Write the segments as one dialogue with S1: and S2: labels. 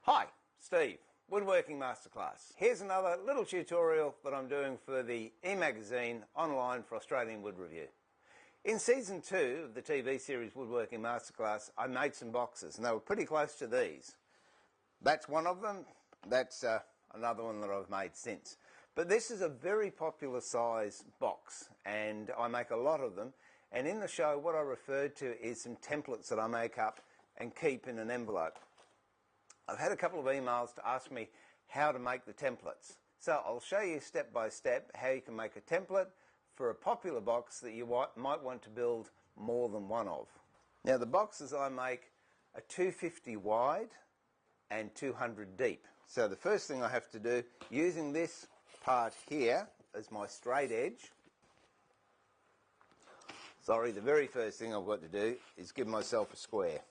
S1: Hi, Steve, Woodworking Masterclass. Here's another little tutorial that I'm doing for the e-magazine online for Australian Wood Review. In Season 2 of the TV series Woodworking Masterclass, I made some boxes and they were pretty close to these. That's one of them. That's another one that I've made since. But this is a very popular size box and I make a lot of them. And in the show what I referred to is some templates that I make up and keep in an envelope. I've had a couple of emails to ask me how to make the templates. So I'll show you step by step how you can make a template for a popular box that you might want to build more than one of. Now the boxes I make are 250 wide and 200 deep. So the first thing I have to do, using this part here as my straight edge, the very first thing I've got to do is give myself a square.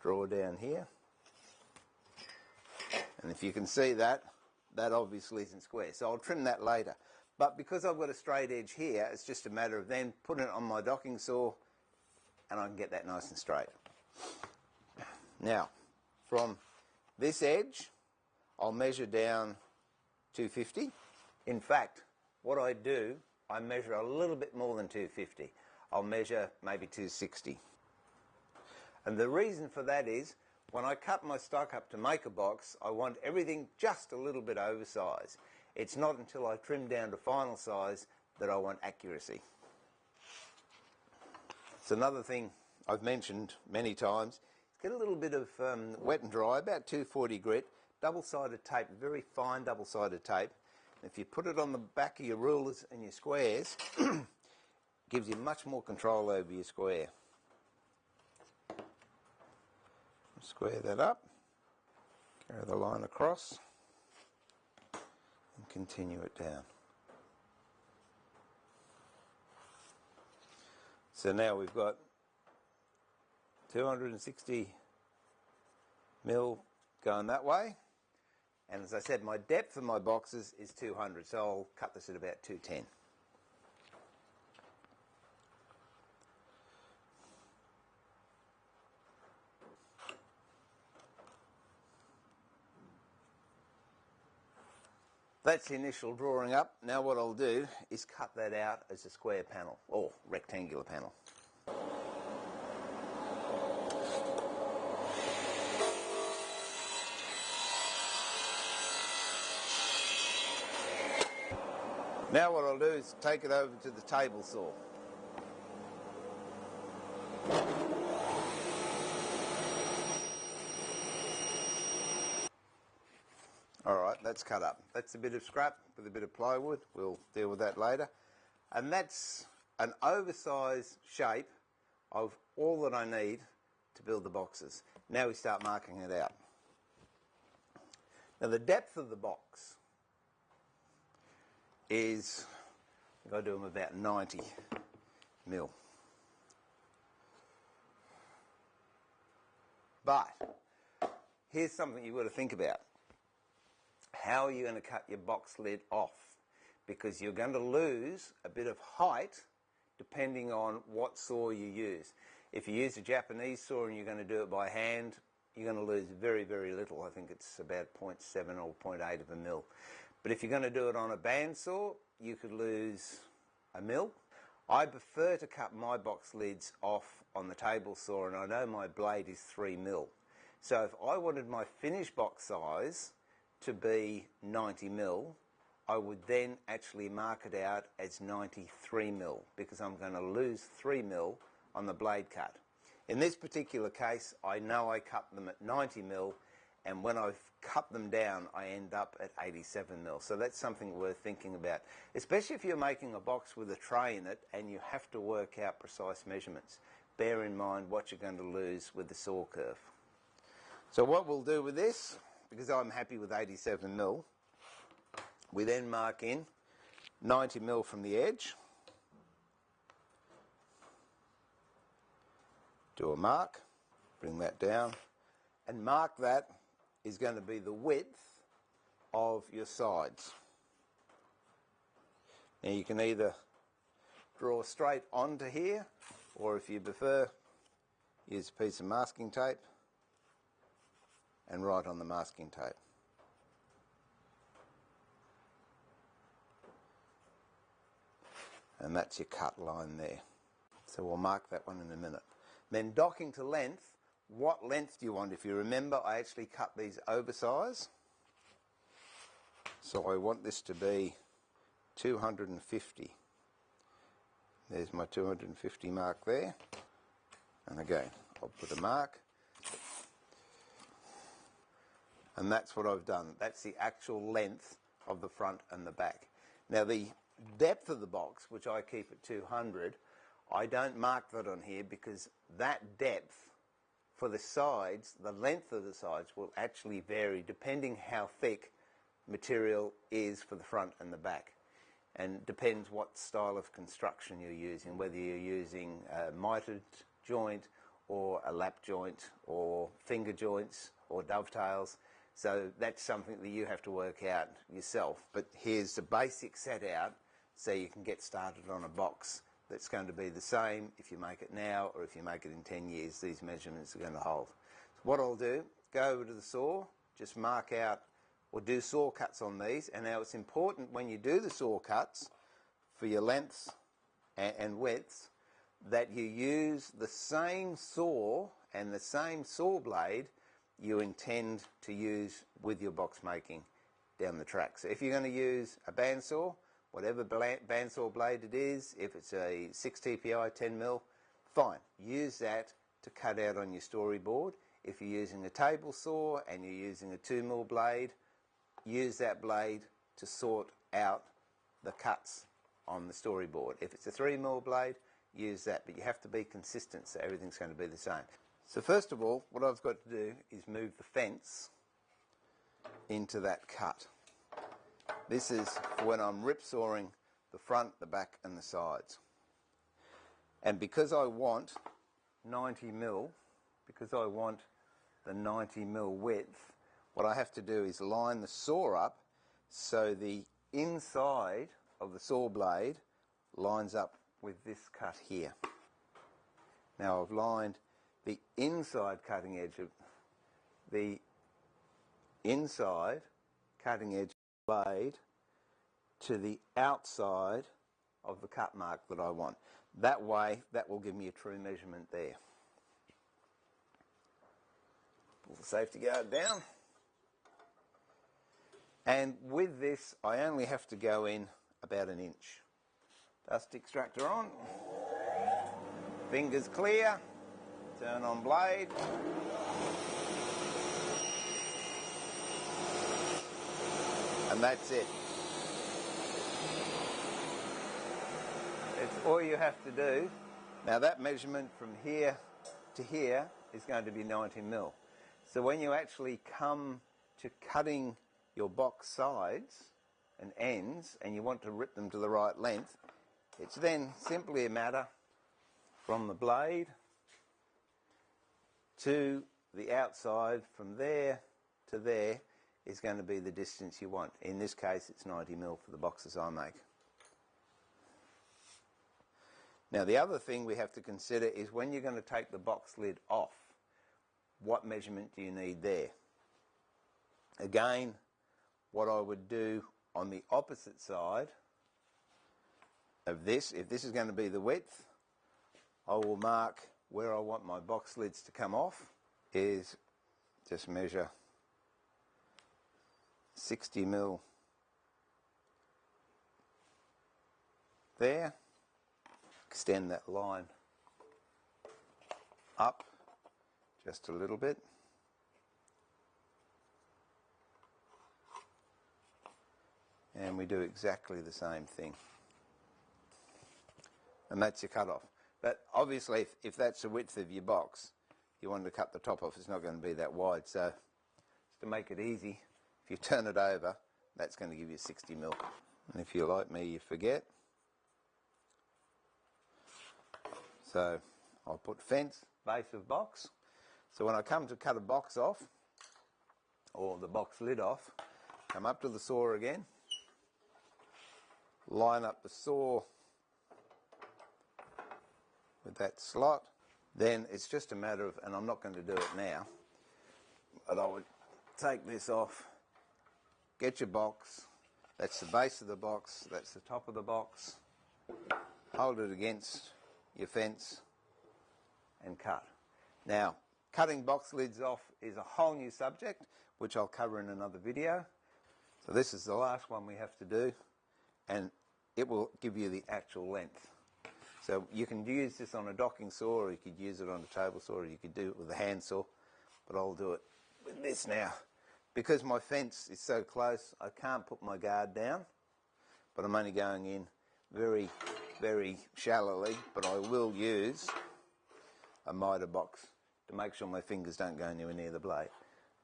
S1: Draw down here, and if you can see that obviously isn't square, so I'll trim that later. But because I've got a straight edge here, it's just a matter of then putting it on my docking saw and I can get that nice and straight. Now from this edge I'll measure down 250. In fact, what I do, I measure a little bit more than 250. I'll measure maybe 260. And the reason for that is, when I cut my stock up to make a box, I want everything just a little bit oversized. It's not until I trim down to final size that I want accuracy. It's another thing I've mentioned many times. Get a little bit of wet and dry, about 240 grit, double-sided tape, very fine double-sided tape. If you put it on the back of your rulers and your squares, it gives you much more control over your square. Square that up, carry the line across and continue it down. So now we've got 260 mil going that way, and as I said, my depth of my boxes is 200, so I'll cut this at about 210. That's the initial drawing up. Now what I'll do is cut that out as a square panel or rectangular panel. Now what I'll do is take it over to the table saw. Alright, that's cut up. That's a bit of scrap with a bit of plywood. We'll deal with that later. And that's an oversized shape of all that I need to build the boxes. Now we start marking it out. Now the depth of the box is, I've got to do them about 90 mil. But here's something you've got to think about. How are you going to cut your box lid off? Because you're going to lose a bit of height depending on what saw you use. If you use a Japanese saw and you're going to do it by hand, you're going to lose very, very little. I think it's about 0.7 or 0.8 of a mil. But if you're going to do it on a bandsaw, you could lose a mil. I prefer to cut my box lids off on the table saw, and I know my blade is 3 mil. So if I wanted my finished box size to be 90 mil, I would then actually mark it out as 93 mil because I'm going to lose 3 mil on the blade cut. In this particular case, I know I cut them at 90 mil, and when I've cut them down I end up at 87 mil. So that's something worth thinking about, especially if you're making a box with a tray in it and you have to work out precise measurements. Bear in mind what you're going to lose with the saw curve. So what we'll do with this, because I'm happy with 87 mil, we then mark in 90 mil from the edge, do a mark, bring that down, and mark that is going to be the width of your sides. Now you can either draw straight onto here, or if you prefer, use a piece of masking tape and write on the masking tape. And that's your cut line there. So we'll mark that one in a minute. Then docking to length, what length do you want? If you remember, I actually cut these oversize. So I want this to be 250. There's my 250 mark there. And again, I'll put a mark. And that's what I've done. That's the actual length of the front and the back. Now the depth of the box, which I keep at 200, I don't mark that on here because that depth for the sides, the length of the sides will actually vary depending how thick material is for the front and the back. And depends what style of construction you're using, whether you're using a mitered joint or a lap joint or finger joints or dovetails. So that's something that you have to work out yourself. But here's the basic set out so you can get started on a box that's going to be the same if you make it now or if you make it in 10 years. These measurements are going to hold. So what I'll do, go over to the saw, just mark out or do saw cuts on these. And now it's important when you do the saw cuts for your lengths and widths that you use the same saw and the same saw blade you intend to use with your box making down the track. So if you're going to use a bandsaw, whatever bandsaw blade it is, if it's a 6 TPI 10mm, fine, use that to cut out on your storyboard. If you're using a table saw and you're using a 2mm blade, use that blade to sort out the cuts on the storyboard. If it's a 3mm blade, use that, but you have to be consistent so everything's going to be the same. So first of all, what I've got to do is move the fence into that cut. This is for when I'm rip sawing the front, the back and the sides. And because I want 90mm, because I want the 90mm width, what I have to do is line the saw up so the inside of the saw blade lines up with this cut here. Now I've lined the inside cutting edge of the inside cutting edge blade to the outside of the cut mark that I want. That way, that will give me a true measurement there. Pull the safety guard down. And with this, I only have to go in about 1 inch. Dust extractor on. Fingers clear. Turn on blade. And that's it. It's all you have to do. Now that measurement from here to here is going to be 90mm. So when you actually come to cutting your box sides and ends and you want to rip them to the right length, it's then simply a matter from the blade to the outside, from there to there is going to be the distance you want. In this case, it's 90mm for the boxes I make. Now the other thing we have to consider is when you're going to take the box lid off, what measurement do you need there? Again, what I would do on the opposite side of this, if this is going to be the width, I will mark where I want my box lids to come off, is just measure 60mm there, extend that line up just a little bit, and we do exactly the same thing, and that's your cut off. But obviously if that's the width of your box, you want to cut the top off, it's not going to be that wide, so just to make it easy, if you turn it over, that's going to give you 60mm. And if you're like me, you forget. So I'll put fence, base of box. So when I come to cut a box off, or the box lid off, come up to the saw again, line up the saw with that slot, then it's just a matter of, and I'm not going to do it now, but I would take this off, get your box, that's the base of the box, that's the top of the box, hold it against your fence and cut. Now, cutting box lids off is a whole new subject, which I'll cover in another video. So this is the last one we have to do, and it will give you the actual length. So you can use this on a docking saw, or you could use it on a table saw, or you could do it with a handsaw, but I'll do it with this now. Because my fence is so close, I can't put my guard down, but I'm only going in very, very shallowly, but I will use a miter box to make sure my fingers don't go anywhere near the blade.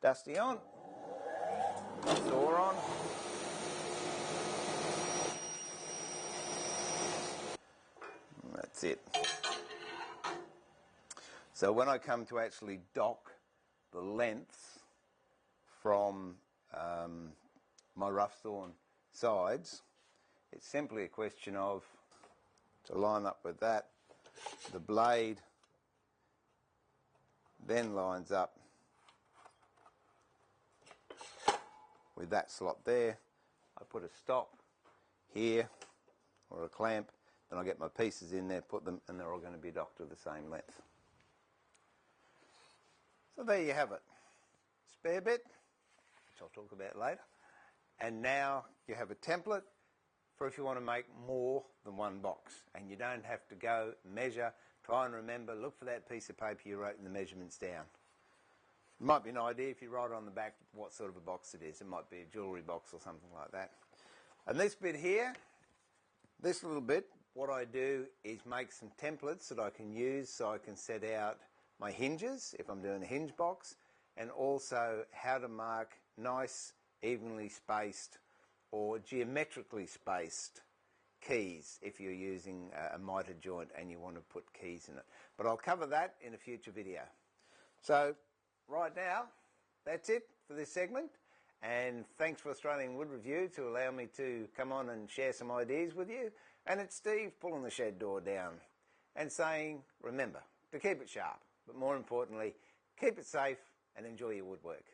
S1: Dusty on, saw on. That's it. So when I come to actually dock the lengths from my rough sawn sides, it's simply a question of, to line up with that, the blade then lines up with that slot there. I put a stop here or a clamp, then I get my pieces in there, put them, and they're all going to be docked to the same length. So there you have it. Spare bit, which I'll talk about later. And now you have a template for if you want to make more than one box, and you don't have to go measure, try and remember, look for that piece of paper you wrote the measurements down. It might be an idea if you write on the back what sort of a box it is. It might be a jewellery box or something like that. And this bit here, this little bit, what I do is make some templates that I can use so I can set out my hinges if I'm doing a hinge box, and also how to mark nice, evenly spaced or geometrically spaced keys if you're using a miter joint and you want to put keys in it. But I'll cover that in a future video. So right now, that's it for this segment, and thanks for Australian Wood Review to allow me to come on and share some ideas with you. And it's Steve pulling the shed door down and saying, remember to keep it sharp, but more importantly, keep it safe and enjoy your woodwork.